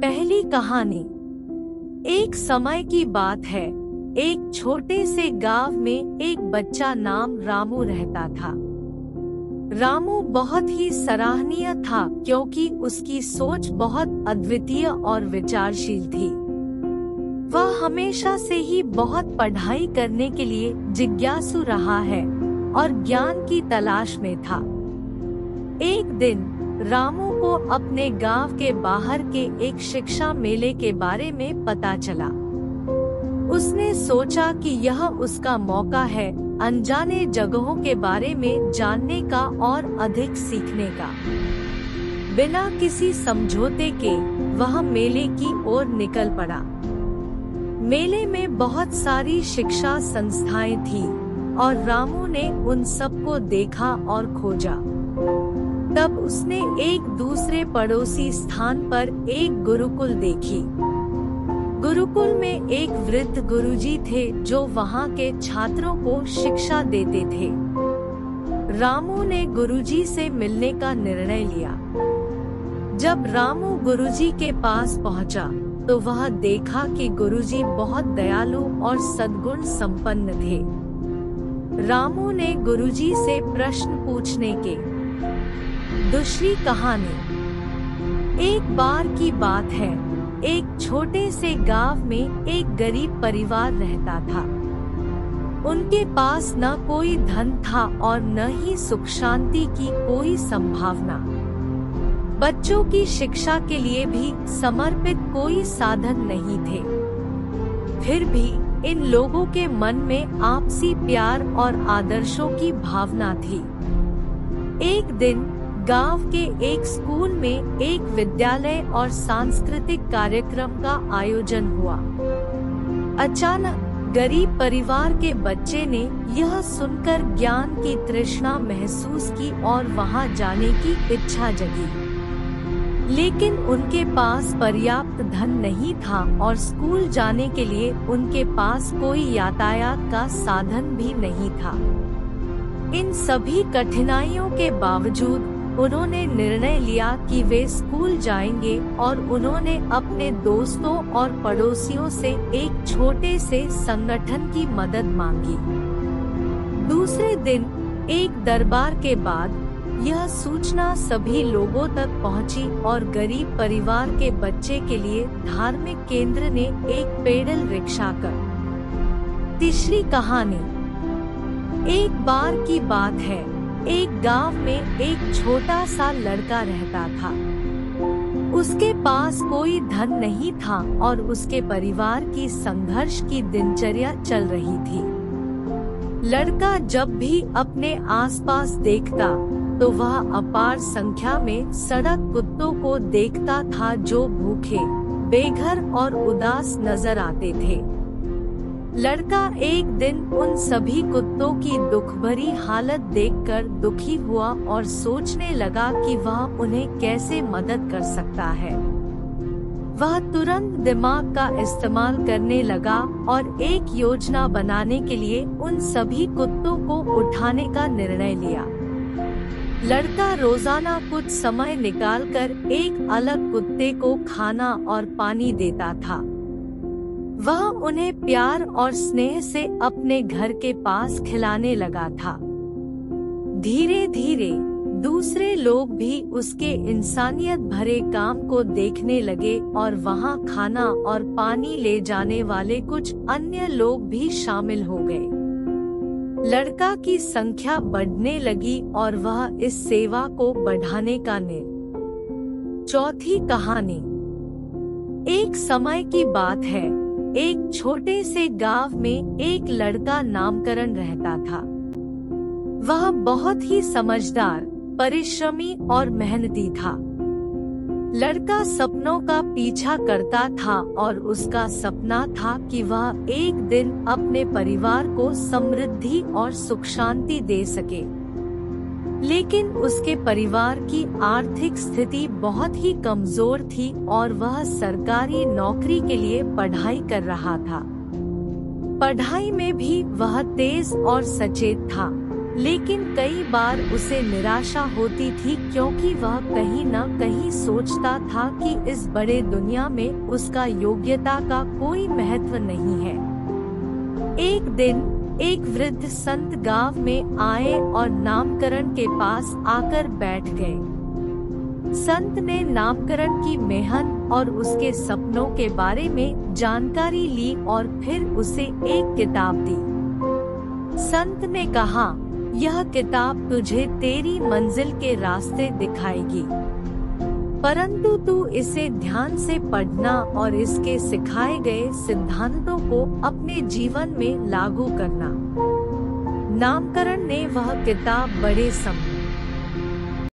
पहली कहानी। एक समय की बात है, एक छोटे से गांव में एक बच्चा नाम रामू रहता था। रामू बहुत ही सराहनीय था क्योंकि उसकी सोच बहुत अद्वितीय और विचारशील थी। वह हमेशा से ही बहुत पढ़ाई करने के लिए जिज्ञासु रहा है और ज्ञान की तलाश में था। एक दिन रामू को अपने गांव के बाहर के एक शिक्षा मेले के बारे में पता चला। उसने सोचा कि यह उसका मौका है अनजाने जगहों के बारे में जानने का और अधिक सीखने का। बिना किसी समझौते के वह मेले की ओर निकल पड़ा। मेले में बहुत सारी शिक्षा संस्थाएं थीं और रामू ने उन सबको देखा और खोजा। तब उसने एक दूसरे पड़ोसी स्थान पर एक गुरुकुल देखी। गुरुकुल में एक वृद्ध गुरुजी थे जो वहां के छात्रों को शिक्षा देते थे। रामू ने गुरुजी से मिलने का निर्णय लिया। जब रामू गुरुजी के पास पहुंचा, तो वह देखा कि गुरुजी बहुत दयालु और सद्गुण संपन्न थे। रामू ने गुरुजी से प्रश्न पूछने के। दूसरी कहानी। एक बार की बात है, एक छोटे से गांव में एक गरीब परिवार रहता था। उनके पास न कोई धन था और न ही सुख शांति की कोई संभावना। बच्चों की शिक्षा के लिए भी समर्पित कोई साधन नहीं थे। फिर भी इन लोगों के मन में आपसी प्यार और आदर्शों की भावना थी। एक दिन गांव के एक स्कूल में एक विद्यालय और सांस्कृतिक कार्यक्रम का आयोजन हुआ। अचानक गरीब परिवार के बच्चे ने यह सुनकर ज्ञान की तृष्णा महसूस की और वहां जाने की इच्छा जगी। लेकिन उनके पास पर्याप्त धन नहीं था और स्कूल जाने के लिए उनके पास कोई यातायात का साधन भी नहीं था। इन सभी कठिनाइयों के बावजूद उन्होंने निर्णय लिया कि वे स्कूल जाएंगे और उन्होंने अपने दोस्तों और पड़ोसियों से एक छोटे से संगठन की मदद मांगी। दूसरे दिन एक दरबार के बाद यह सूचना सभी लोगों तक पहुंची और गरीब परिवार के बच्चे के लिए धार्मिक केंद्र ने एक पेडल रिक्शा कर। तीसरी कहानी। एक बार की बात है, एक गांव में एक छोटा सा लड़का रहता था। उसके पास कोई धन नहीं था और उसके परिवार की संघर्ष की दिनचर्या चल रही थी। लड़का जब भी अपने आसपास देखता तो वह अपार संख्या में सड़क कुत्तों को देखता था जो भूखे, बेघर और उदास नजर आते थे। लड़का एक दिन उन सभी कुत्तों की दुखभरी हालत देखकर दुखी हुआ और सोचने लगा कि वह उन्हें कैसे मदद कर सकता है। वह तुरंत दिमाग का इस्तेमाल करने लगा और एक योजना बनाने के लिए उन सभी कुत्तों को उठाने का निर्णय लिया। लड़का रोजाना कुछ समय निकालकर एक अलग कुत्ते को खाना और पानी देता था। वह उन्हें प्यार और स्नेह से अपने घर के पास खिलाने लगा था। धीरे धीरे दूसरे लोग भी उसके इंसानियत भरे काम को देखने लगे और वहां खाना और पानी ले जाने वाले कुछ अन्य लोग भी शामिल हो गए। लड़का की संख्या बढ़ने लगी और वह इस सेवा को बढ़ाने का निर्णय। चौथी कहानी। एक समय की बात है, एक छोटे से गांव में एक लड़का नामकरण रहता था। वह बहुत ही समझदार, परिश्रमी और मेहनती था। लड़का सपनों का पीछा करता था और उसका सपना था कि वह एक दिन अपने परिवार को समृद्धि और सुख शांति दे सके। लेकिन उसके परिवार की आर्थिक स्थिति बहुत ही कमजोर थी और वह सरकारी नौकरी के लिए पढ़ाई कर रहा था। पढ़ाई में भी वह तेज और सचेत था, लेकिन कई बार उसे निराशा होती थी क्योंकि वह कहीं न कहीं सोचता था कि इस बड़े दुनिया में उसका योग्यता का कोई महत्व नहीं है। एक दिन एक वृद्ध संत गांव में आए और नामकरण के पास आकर बैठ गए। संत ने नामकरण की मेहनत और उसके सपनों के बारे में जानकारी ली और फिर उसे एक किताब दी। संत ने कहा, यह किताब तुझे तेरी मंजिल के रास्ते दिखाएगी, परंतु तू इसे ध्यान से पढ़ना और इसके सिखाए गए सिद्धांतों को अपने जीवन में लागू करना। नामकरण ने वह किताब बड़े